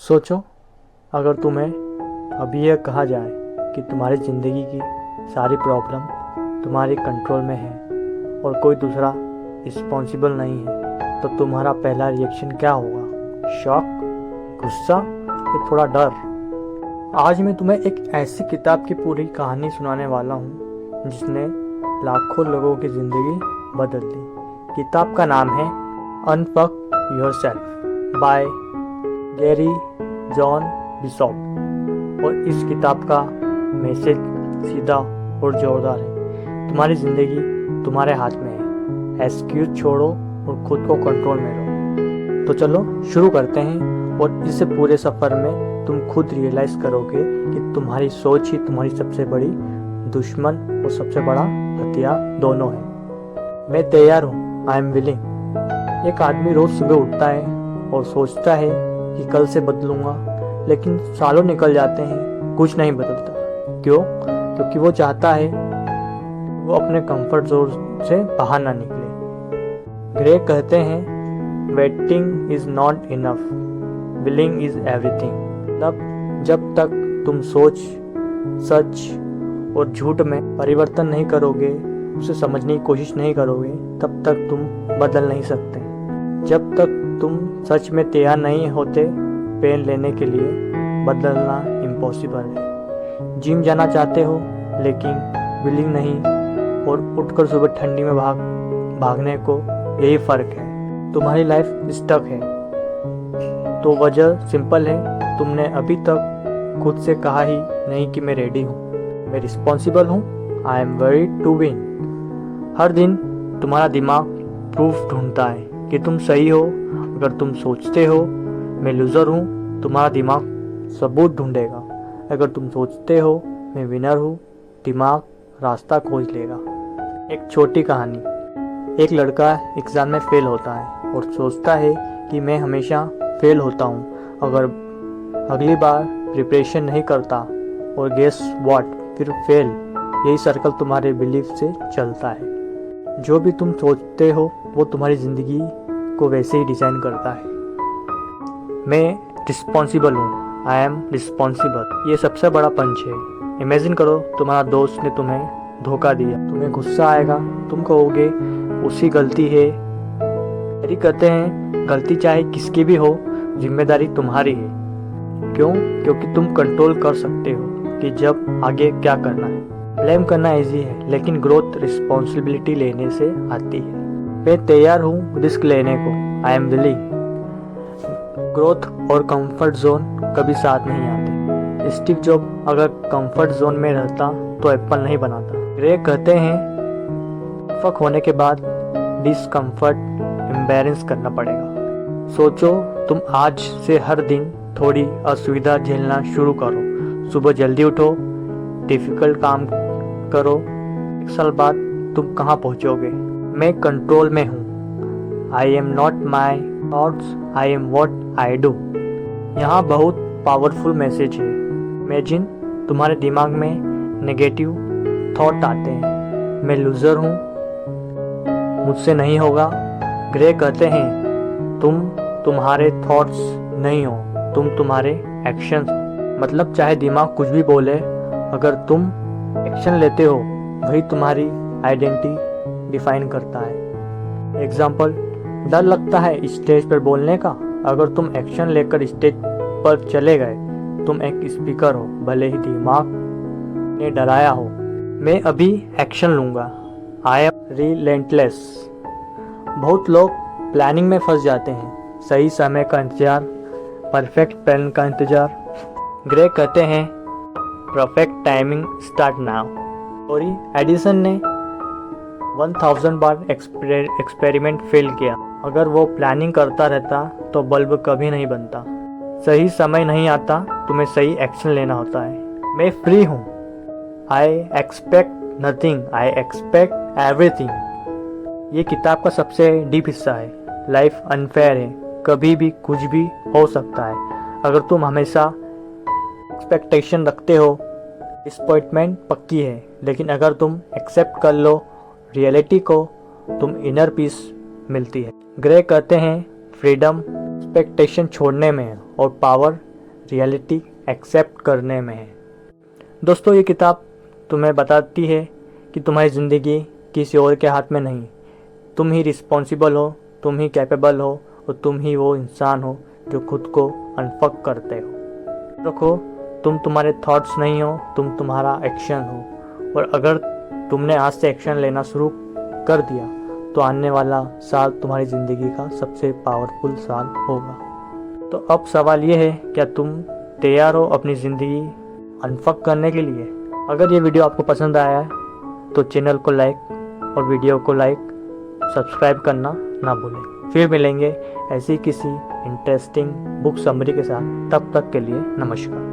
सोचो, अगर तुम्हें अभी यह कहा जाए कि तुम्हारी ज़िंदगी की सारी प्रॉब्लम तुम्हारे कंट्रोल में है और कोई दूसरा रिस्पॉन्सिबल नहीं है, तो तुम्हारा पहला रिएक्शन क्या होगा? शॉक, गुस्सा या थोड़ा डर? आज मैं तुम्हें एक ऐसी किताब की पूरी कहानी सुनाने वाला हूँ जिसने लाखों लोगों की ज़िंदगी बदल दी। किताब का नाम है unfuck yourself by Gary John Bishop और इस किताब का मैसेज सीधा और जोरदार है। तुम्हारी ज़िंदगी तुम्हारे हाथ में है, एक्सक्यूज छोड़ो और खुद को कंट्रोल में लो। तो चलो शुरू करते हैं और इस पूरे सफ़र में तुम खुद रियलाइज़ करोगे कि तुम्हारी सोच ही तुम्हारी सबसे बड़ी दुश्मन और सबसे बड़ा हथियार दोनों है। मैं तैयार हूँ, आई एम विलिंग। एक आदमी रोज़ सुबह उठता है और सोचता है कि कल से बदलूंगा, लेकिन सालों निकल जाते हैं, कुछ नहीं बदलता। क्यों? क्योंकि वो चाहता है वो अपने कंफर्ट जोन से बाहर ना निकले। ग्रे कहते हैं waiting is not enough, willing is everything. मतलब जब तक तुम सोच, सच और झूठ में परिवर्तन नहीं करोगे, उसे समझने की कोशिश नहीं करोगे, तब तक तुम बदल नहीं सकते। जब तक तुम सच में तैयार नहीं होते पेन लेने के लिए, बदलना इम्पॉसिबल है। जिम जाना चाहते हो लेकिन विलिंग नहीं, और उठकर सुबह ठंडी में भागने को, यही फ़र्क है। तुम्हारी लाइफ स्टक है तो वजह सिंपल है, तुमने अभी तक खुद से कहा ही नहीं कि मैं रेडी हूँ, मैं रिस्पॉन्सिबल हूँ, I am ready to win. हर दिन तुम्हारा दिमाग प्रूफ ढूंढता है कि तुम सही हो। अगर तुम सोचते हो मैं लूज़र हूँ, तुम्हारा दिमाग सबूत ढूंढेगा। अगर तुम सोचते हो मैं विनर हूँ, दिमाग रास्ता खोज लेगा। एक छोटी कहानी। एक लड़का एग्ज़ाम में फ़ेल होता है और सोचता है कि मैं हमेशा फ़ेल होता हूँ, अगर अगली बार प्रिपरेशन नहीं करता, और गेस व्हाट, फिर फेल। यही सर्कल तुम्हारे बिलीफ से चलता है। जो भी तुम सोचते हो वो तुम्हारी ज़िंदगी को वैसे ही डिज़ाइन करता है। मैं रिस्पॉन्सिबल हूँ, आई एम रिस्पॉन्सिबल। ये सबसे बड़ा पंच है। इमेजिन करो तुम्हारा दोस्त ने तुम्हें धोखा दिया, तुम्हें गुस्सा आएगा, तुम कहोगे उसकी गलती है। यदि कहते हैं गलती चाहे किसकी भी हो, जिम्मेदारी तुम्हारी है। क्यों? क्योंकि तुम कंट्रोल कर सकते हो कि जब आगे क्या करना है। ब्लेम करना इजी है, लेकिन ग्रोथ रिस्पॉन्सिबिलिटी लेने से आती है। मैं तैयार हूँ रिस्क लेने को, आई एम विलिंग। ग्रोथ और कंफर्ट जोन कभी साथ नहीं आते। स्टीव जॉब अगर कंफर्ट जोन में रहता तो एप्पल नहीं बनाता। ग्रे कहते हैं फक होने के बाद डिसकंफर्ट एम्बैरेंस करना पड़ेगा। सोचो, तुम आज से हर दिन थोड़ी असुविधा झेलना शुरू करो। सुबह जल्दी उठो, डिफिकल्ट काम करो। एक साल बाद तुम कहाँ पहुँचोगे? मैं कंट्रोल में हूँ, I am not my thoughts, I am what I do. यहाँ बहुत पावरफुल मैसेज है। इमेजिन तुम्हारे दिमाग में नेगेटिव थॉट आते हैं, मैं लूज़र हूँ, मुझसे नहीं होगा। ग्रे कहते हैं तुम तुम्हारे थॉट्स नहीं हो, तुम तुम्हारे एक्शंस हो। मतलब चाहे दिमाग कुछ भी बोले, अगर तुम एक्शन लेते हो, वही तुम्हारी आइडेंटिटी डिफाइन करता है। एग्जाम्पल, डर लगता है स्टेज पर बोलने का, अगर तुम एक्शन लेकर स्टेज पर चले गए, तुम एक स्पीकर हो, भले ही दिमाग ने डराया हो। मैं अभी एक्शन लूँगा, आई एम रिलेंटलेस। बहुत लोग प्लानिंग में फंस जाते हैं, सही समय का इंतज़ार, परफेक्ट प्लान का इंतज़ार। ग्रे कहते हैं परफेक्ट टाइमिंग स्टार्ट नाउ। और एडिसन ने 1000 बार एक्सपेरिमेंट फेल किया। अगर वो प्लानिंग करता रहता तो बल्ब कभी नहीं बनता। सही समय नहीं आता, तुम्हें सही एक्शन लेना होता है। मैं फ्री हूँ, I expect nothing, I expect everything. ये किताब का सबसे डीप हिस्सा है। लाइफ अनफेयर है, कभी भी कुछ भी हो सकता है। अगर तुम हमेशा एक्सपेक्टेशन रखते हो, डिसअपॉइंटमेंट पक्की है। लेकिन अगर तुम एक्सेप्ट कर लो रियलिटी को, तुम इनर पीस मिलती है। ग्रे कहते हैं फ्रीडम एक्सपेक्टेशन छोड़ने में है और पावर रियलिटी एक्सेप्ट करने में है। दोस्तों, ये किताब तुम्हें बताती है कि तुम्हारी ज़िंदगी किसी और के हाथ में नहीं, तुम ही रिस्पॉन्सिबल हो, तुम ही कैपेबल हो और तुम ही वो इंसान हो जो खुद को अनफक करते हो। रखो, तुम तुम्हारे थॉट्स नहीं हो, तुम तुम्हारा एक्शन हो। और अगर तुमने आज से एक्शन लेना शुरू कर दिया तो आने वाला साल तुम्हारी ज़िंदगी का सबसे पावरफुल साल होगा। तो अब सवाल ये है, क्या तुम तैयार हो अपनी ज़िंदगी अनफक करने के लिए? अगर ये वीडियो आपको पसंद आया है तो चैनल को लाइक और वीडियो को सब्सक्राइब करना ना भूलें। फिर मिलेंगे ऐसी किसी इंटरेस्टिंग बुक समरी के साथ। तब तक के लिए नमस्कार।